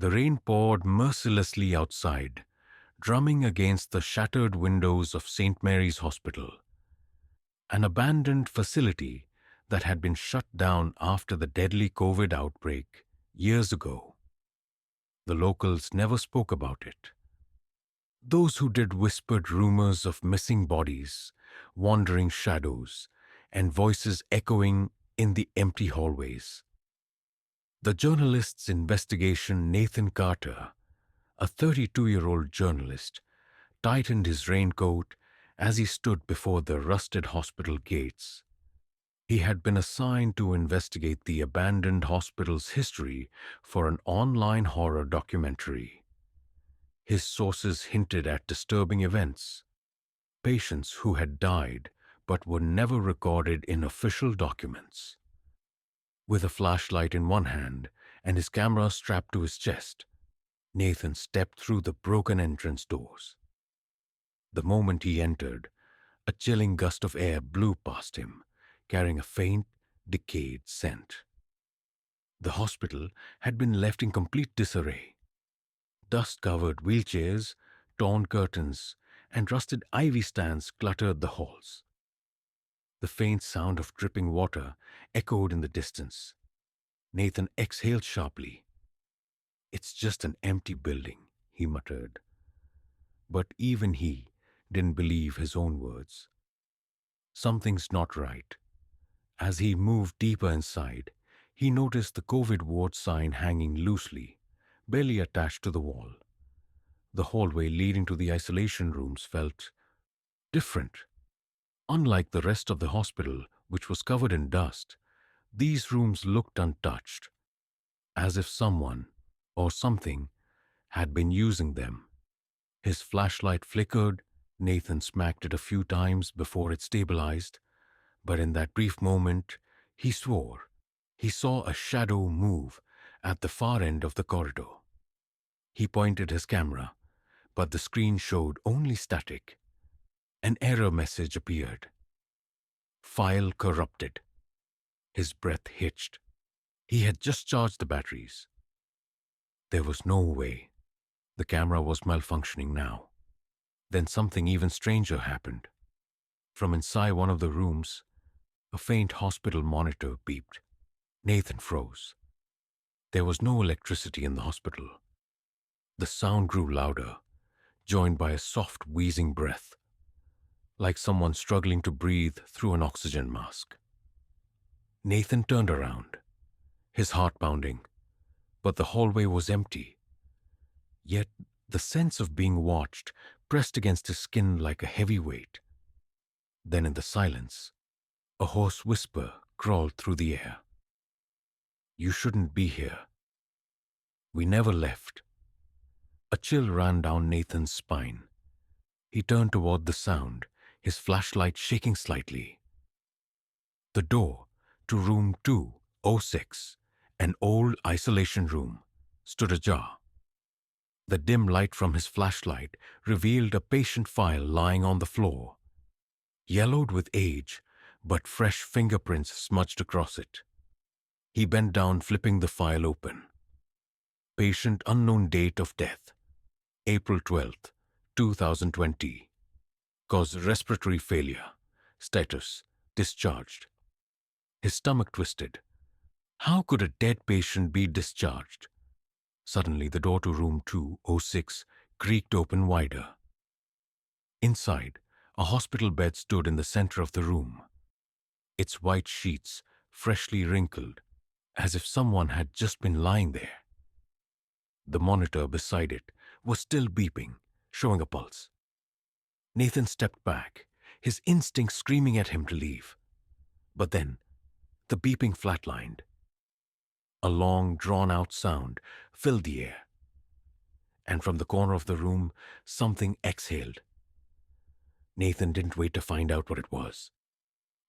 The rain poured mercilessly outside, drumming against the shattered windows of St. Mary's Hospital, an abandoned facility that had been shut down after the deadly COVID outbreak years ago. The locals never spoke about it. Those who did whispered rumors of missing bodies, wandering shadows, and voices echoing in the empty hallways. The journalist's investigation, Nathan Carter, a 32-year-old journalist, tightened his raincoat as he stood before the rusted hospital gates. He had been assigned to investigate the abandoned hospital's history for an online horror documentary. His sources hinted at disturbing events, patients who had died but were never recorded in official documents. With a flashlight in one hand and his camera strapped to his chest, Nathan stepped through the broken entrance doors. The moment he entered, a chilling gust of air blew past him, carrying a faint, decayed scent. The hospital had been left in complete disarray. Dust-covered wheelchairs, torn curtains, and rusted ivy stands cluttered the halls. The faint sound of dripping water echoed in the distance. Nathan exhaled sharply. "It's just an empty building," he muttered. But even he didn't believe his own words. Something's not right. As he moved deeper inside, he noticed the COVID ward sign hanging loosely, barely attached to the wall. The hallway leading to the isolation rooms felt different. Unlike the rest of the hospital, which was covered in dust, these rooms looked untouched, as if someone or something had been using them. His flashlight flickered. Nathan smacked it a few times before it stabilized, but in that brief moment, he swore he saw a shadow move at the far end of the corridor. He pointed his camera, but the screen showed only static. An error message appeared. "File corrupted." His breath hitched. He had just charged the batteries. There was no way. The camera was malfunctioning now. Then something even stranger happened. From inside one of the rooms, a faint hospital monitor beeped. Nathan froze. There was no electricity in the hospital. The sound grew louder, joined by a soft wheezing breath, like someone struggling to breathe through an oxygen mask. Nathan turned around, his heart pounding, but the hallway was empty. Yet the sense of being watched pressed against his skin like a heavy weight. Then in the silence, a hoarse whisper crawled through the air. "You shouldn't be here. We never left." A chill ran down Nathan's spine. He turned toward the sound, his flashlight shaking slightly. The door to room 206, an old isolation room, stood ajar. The dim light from his flashlight revealed a patient file lying on the floor, yellowed with age, but fresh fingerprints smudged across it. He bent down, flipping the file open. Patient unknown date of death, April 12th, 2020. Cause respiratory failure. Status, discharged. His stomach twisted. How could a dead patient be discharged? Suddenly, the door to room 206 creaked open wider. Inside, a hospital bed stood in the center of the room, its white sheets freshly wrinkled, as if someone had just been lying there. The monitor beside it was still beeping, showing a pulse. Nathan stepped back, his instinct screaming at him to leave. But then, the beeping flatlined. A long, drawn-out sound filled the air, and from the corner of the room, something exhaled. Nathan didn't wait to find out what it was.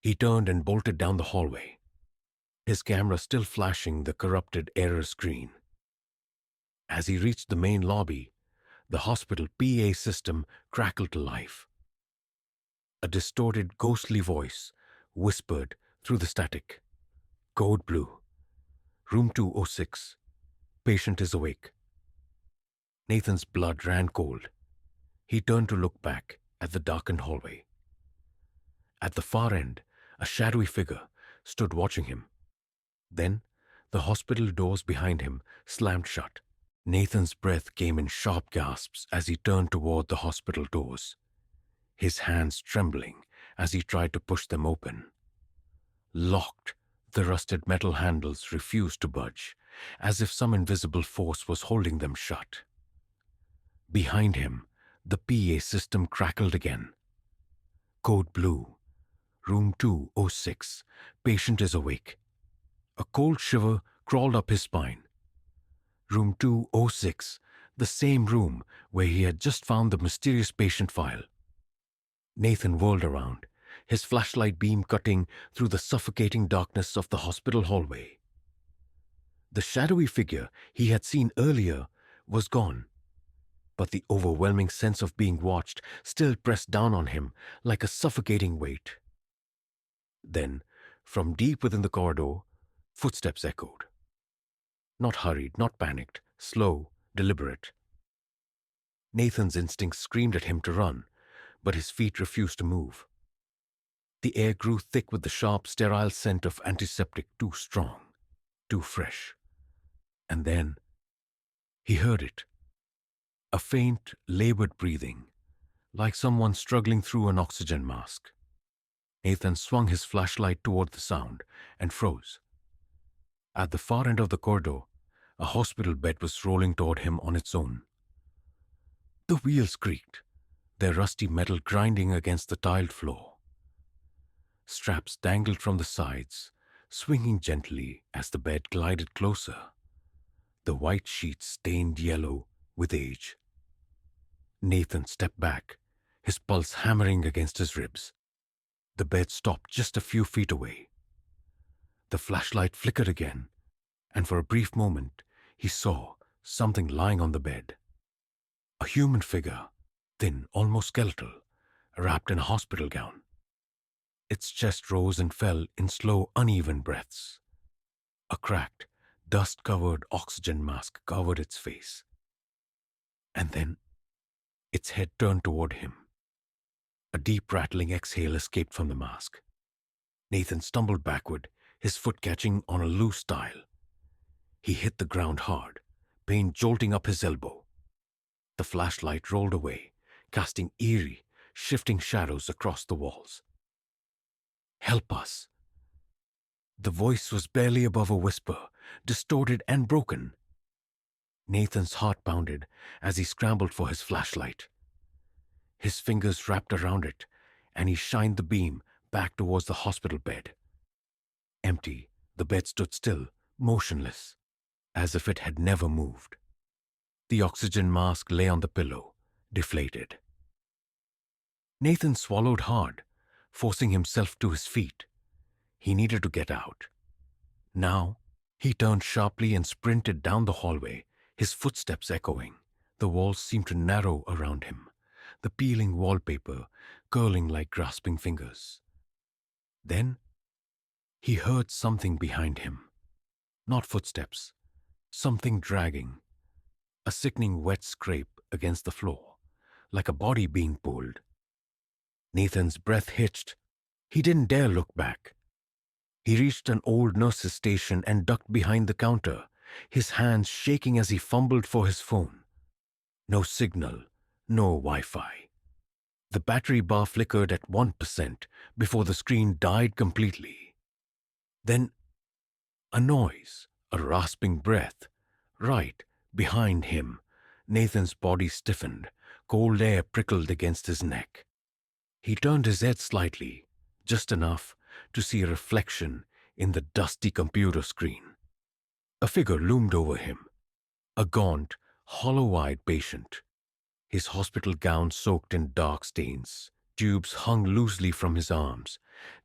He turned and bolted down the hallway, his camera still flashing the corrupted error screen. As he reached the main lobby, the hospital PA system crackled to life. A distorted, ghostly voice whispered through the static. "Code blue. Room 206. Patient is awake. Nathan's blood ran cold. He turned to look back at the darkened hallway. At the far end, a shadowy figure stood watching him. Then, the hospital doors behind him slammed shut. Nathan's breath came in sharp gasps as he turned toward the hospital doors, his hands trembling as he tried to push them open. Locked, the rusted metal handles refused to budge, as if some invisible force was holding them shut. Behind him, the PA system crackled again. Code blue. Room 206. Patient is awake. A cold shiver crawled up his spine. Room 206. The same room where he had just found the mysterious patient file. Nathan whirled around, his flashlight beam cutting through the suffocating darkness of the hospital hallway. The shadowy figure he had seen earlier was gone, but the overwhelming sense of being watched still pressed down on him like a suffocating weight. Then, from deep within the corridor, footsteps echoed. Not hurried, not panicked, slow, deliberate. Nathan's instincts screamed at him to run, but his feet refused to move. The air grew thick with the sharp, sterile scent of antiseptic, too strong, too fresh. And then he heard it. A faint, labored breathing, like someone struggling through an oxygen mask. Nathan swung his flashlight toward the sound and froze. At the far end of the corridor, a hospital bed was rolling toward him on its own. The wheels creaked, their rusty metal grinding against the tiled floor. Straps dangled from the sides, swinging gently as the bed glided closer, the white sheets stained yellow with age. Nathan stepped back, his pulse hammering against his ribs. The bed stopped just a few feet away. The flashlight flickered again, and for a brief moment he saw something lying on the bed. A human figure, thin, almost skeletal, wrapped in a hospital gown. Its chest rose and fell in slow, uneven breaths. A cracked, dust-covered oxygen mask covered its face. And then its head turned toward him. A deep rattling exhale escaped from the mask. Nathan stumbled backward, his foot catching on a loose tile. He hit the ground hard, pain jolting up his elbow. The flashlight rolled away, casting eerie, shifting shadows across the walls. "Help us." The voice was barely above a whisper, distorted and broken. Nathan's heart pounded as he scrambled for his flashlight. His fingers wrapped around it, and he shined the beam back towards the hospital bed. Empty, the bed stood still, motionless, as if it had never moved. The oxygen mask lay on the pillow, deflated. Nathan swallowed hard, forcing himself to his feet. He needed to get out. Now, he turned sharply and sprinted down the hallway, his footsteps echoing. The walls seemed to narrow around him, the peeling wallpaper curling like grasping fingers. Then, he heard something behind him. Not footsteps, something dragging. A sickening wet scrape against the floor, like a body being pulled. Nathan's breath hitched. He didn't dare look back. He reached an old nurse's station and ducked behind the counter, his hands shaking as he fumbled for his phone. No signal, no Wi-Fi. The battery bar flickered at 1% before the screen died completely. Then, a noise, a rasping breath, right behind him. Nathan's body stiffened, cold air prickled against his neck. He turned his head slightly, just enough to see a reflection in the dusty computer screen. A figure loomed over him, a gaunt, hollow-eyed patient. His hospital gown soaked in dark stains, tubes hung loosely from his arms,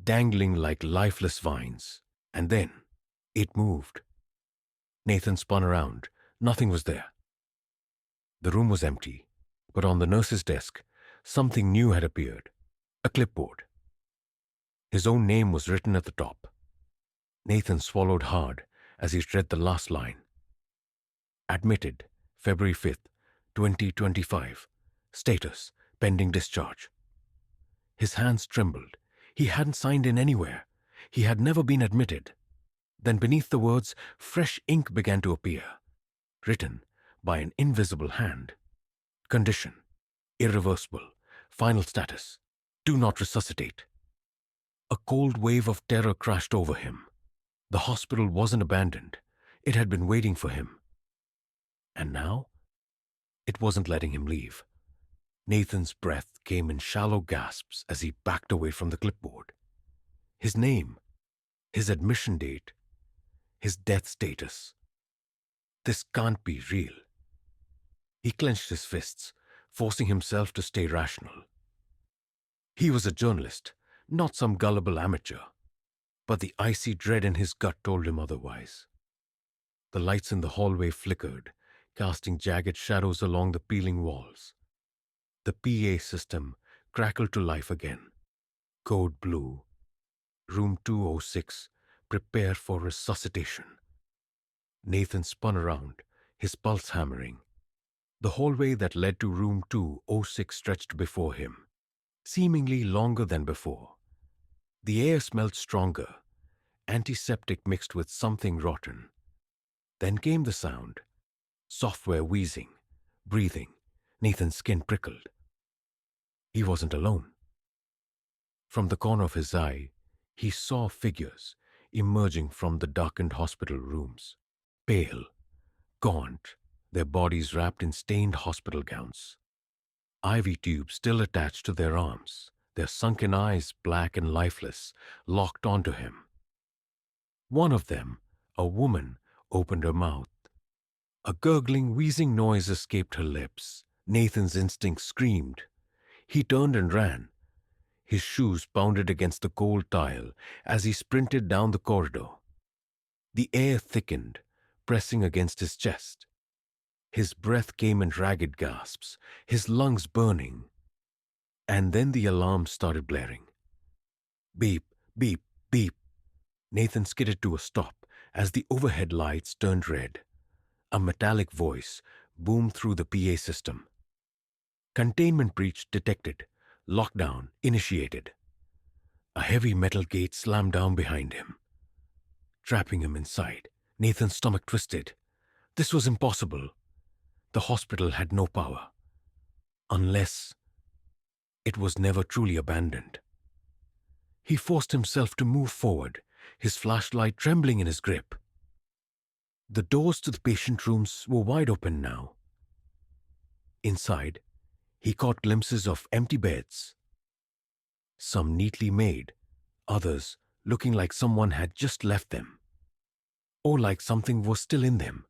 dangling like lifeless vines. And then, it moved. Nathan spun around. Nothing was there. The room was empty, but on the nurse's desk, something new had appeared. A clipboard. His own name was written at the top. Nathan swallowed hard as he read the last line. Admitted, February 5th, 2025. Status: pending discharge. His hands trembled. He hadn't signed in anywhere. He had never been admitted. Then beneath the words, fresh ink began to appear, written by an invisible hand. Condition: irreversible. Final status: do not resuscitate. A cold wave of terror crashed over him. The hospital wasn't abandoned. It had been waiting for him. And now, it wasn't letting him leave. Nathan's breath came in shallow gasps as he backed away from the clipboard. His name, his admission date, his death status. This can't be real. He clenched his fists, forcing himself to stay rational. He was a journalist, not some gullible amateur, but the icy dread in his gut told him otherwise. The lights in the hallway flickered, casting jagged shadows along the peeling walls. The PA system crackled to life again. Code blue. Room 206. Prepare for resuscitation. Nathan spun around, his pulse hammering. The hallway that led to room 206 stretched before him, seemingly longer than before. The air smelled stronger, antiseptic mixed with something rotten. Then came the sound. Software wheezing, breathing. Nathan's skin prickled. He wasn't alone. From the corner of his eye, he saw figures emerging from the darkened hospital rooms, pale, gaunt, their bodies wrapped in stained hospital gowns. IV tubes still attached to their arms, their sunken eyes black and lifeless, locked onto him. One of them, a woman, opened her mouth. A gurgling, wheezing noise escaped her lips. Nathan's instinct screamed. He turned and ran. His shoes pounded against the cold tile as he sprinted down the corridor. The air thickened, pressing against his chest. His breath came in ragged gasps, his lungs burning. And then the alarm started blaring. Beep, beep, beep. Nathan skidded to a stop as the overhead lights turned red. A metallic voice boomed through the PA system. Containment breach detected. Lockdown initiated. A heavy metal gate slammed down behind him, trapping him inside. Nathan's stomach twisted. This was impossible. The hospital had no power. Unless it was never truly abandoned. He forced himself to move forward, his flashlight trembling in his grip. The doors to the patient rooms were wide open now. Inside, he caught glimpses of empty beds. Some neatly made, others looking like someone had just left them, or like something was still in them.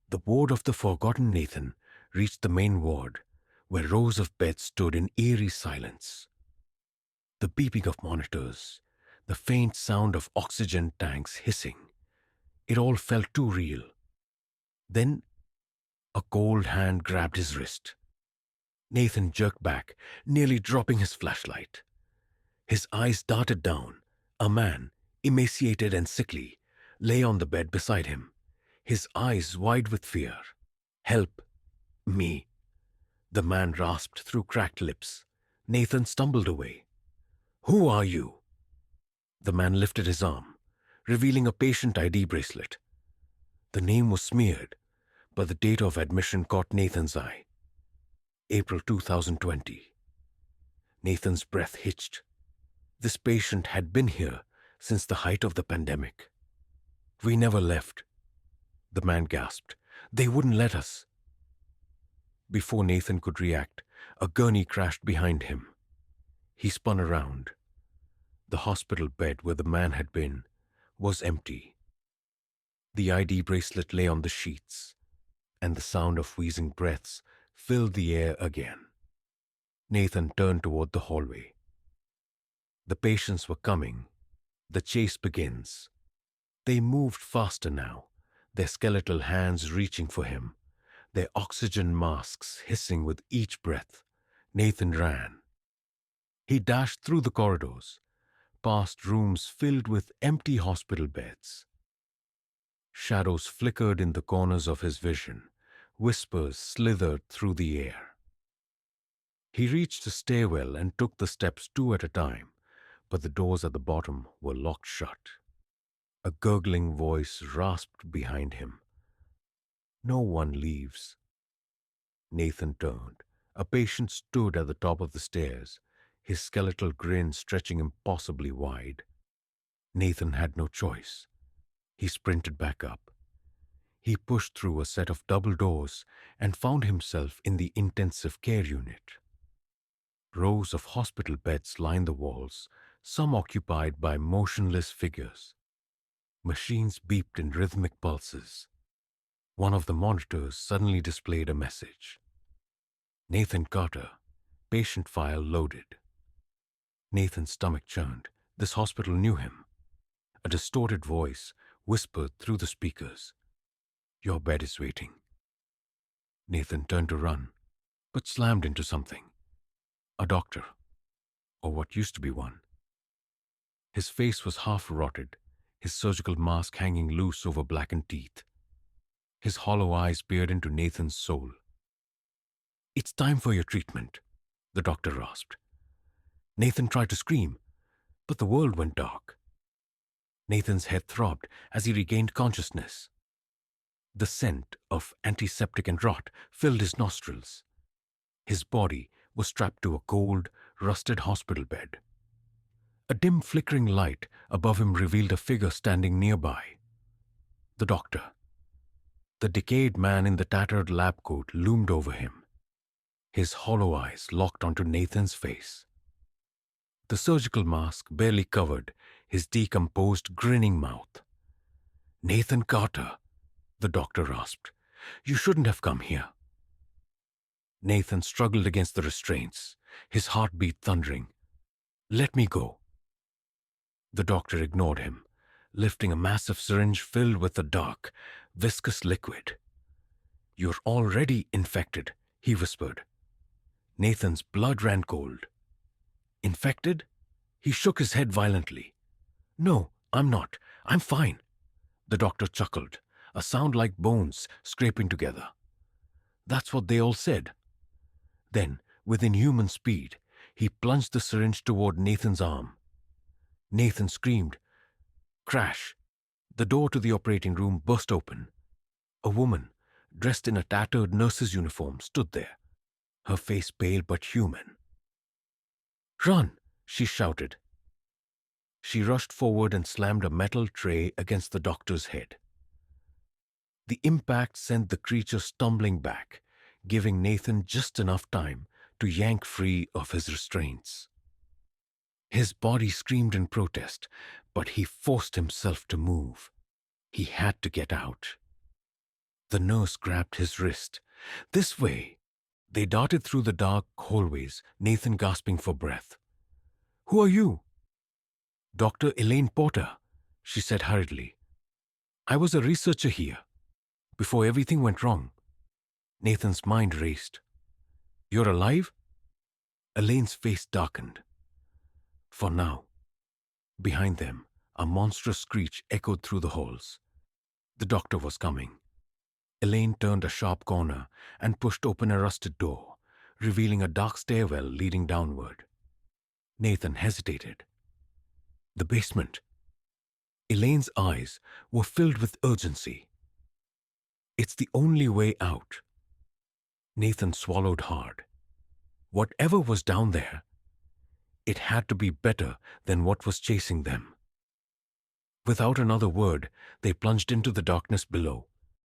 The ward of the forgotten Nathan reached the main ward, where rows of beds stood in eerie silence. The beeping of monitors, the faint sound of oxygen tanks hissing, it all felt too real. Then, a cold hand grabbed his wrist. Nathan jerked back, nearly dropping his flashlight. His eyes darted down. A man, emaciated and sickly, lay on the bed beside him, his eyes wide with fear. "Help me," the man rasped through cracked lips. Nathan stumbled away. "Who are you?" The man lifted his arm, revealing a patient ID bracelet. The name was smeared, but the date of admission caught Nathan's eye. April 2020. Nathan's breath hitched. This patient had been here since the height of the pandemic. "We never left," the man gasped. "They wouldn't let us." Before Nathan could react, a gurney crashed behind him. He spun around. The hospital bed where the man had been was empty. The ID bracelet lay on the sheets, and the sound of wheezing breaths filled the air again. Nathan turned toward the hallway. The patients were coming. The chase begins. They moved faster now, their skeletal hands reaching for him, their oxygen masks hissing with each breath. Nathan ran. He dashed through the corridors, past rooms filled with empty hospital beds. Shadows flickered in the corners of his vision, Whispers slithered through the air. He reached the stairwell and took the steps two at a time, but the doors at the bottom were locked shut. A gurgling voice rasped behind him. "No one leaves." Nathan turned. A patient stood at the top of the stairs, his skeletal grin stretching impossibly wide. Nathan had no choice. He sprinted back up. He pushed through a set of double doors and found himself in the intensive care unit. Rows of hospital beds lined the walls, some occupied by motionless figures. Machines beeped in rhythmic pulses. One of the monitors suddenly displayed a message. "Nathan Carter, patient file loaded." Nathan's stomach churned. This hospital knew him. A distorted voice whispered through the speakers. "Your bed is waiting." Nathan turned to run, but slammed into something. A doctor, or what used to be one. His face was half rotted, his surgical mask hanging loose over blackened teeth. His hollow eyes peered into Nathan's soul. "It's time for your treatment," the doctor rasped. Nathan tried to scream, but the world went dark. Nathan's head throbbed as he regained consciousness. The scent of antiseptic and rot filled his nostrils. His body was strapped to a cold, rusted hospital bed. A dim flickering light above him revealed a figure standing nearby. The doctor. The decayed man in the tattered lab coat loomed over him. His hollow eyes locked onto Nathan's face. The surgical mask barely covered his decomposed, grinning mouth. "Nathan Carter," the doctor rasped. "You shouldn't have come here." Nathan struggled against the restraints, his heartbeat thundering. "Let me go." The doctor ignored him, lifting a massive syringe filled with a dark, viscous liquid. "You're already infected," he whispered. Nathan's blood ran cold. "Infected?" He shook his head violently. "No, I'm not. I'm fine." The doctor chuckled, a sound like bones scraping together. "That's what they all said." Then, with inhuman speed, he plunged the syringe toward Nathan's arm. Nathan screamed. Crash! The door to the operating room burst open. A woman, dressed in a tattered nurse's uniform, stood there, her face pale but human. "Run!" she shouted. She rushed forward and slammed a metal tray against the doctor's head. The impact sent the creature stumbling back, giving Nathan just enough time to yank free of his restraints. His body screamed in protest, but he forced himself to move. He had to get out. The nurse grabbed his wrist. "This way!" They darted through the dark hallways, Nathan gasping for breath. "Who are you?" "Dr. Elaine Porter," she said hurriedly. "I was a researcher here, before everything went wrong." Nathan's mind raced. "You're alive?" Elaine's face darkened. For now. Behind them, a monstrous screech echoed through the halls. The doctor was coming. Elaine turned a sharp corner and pushed open a rusted door, revealing a dark stairwell leading downward. Nathan hesitated. The basement. Elaine's eyes were filled with urgency. "It's the only way out." Nathan swallowed hard. Whatever was down there, it had to be better than what was chasing them. Without another word, they plunged into the darkness below.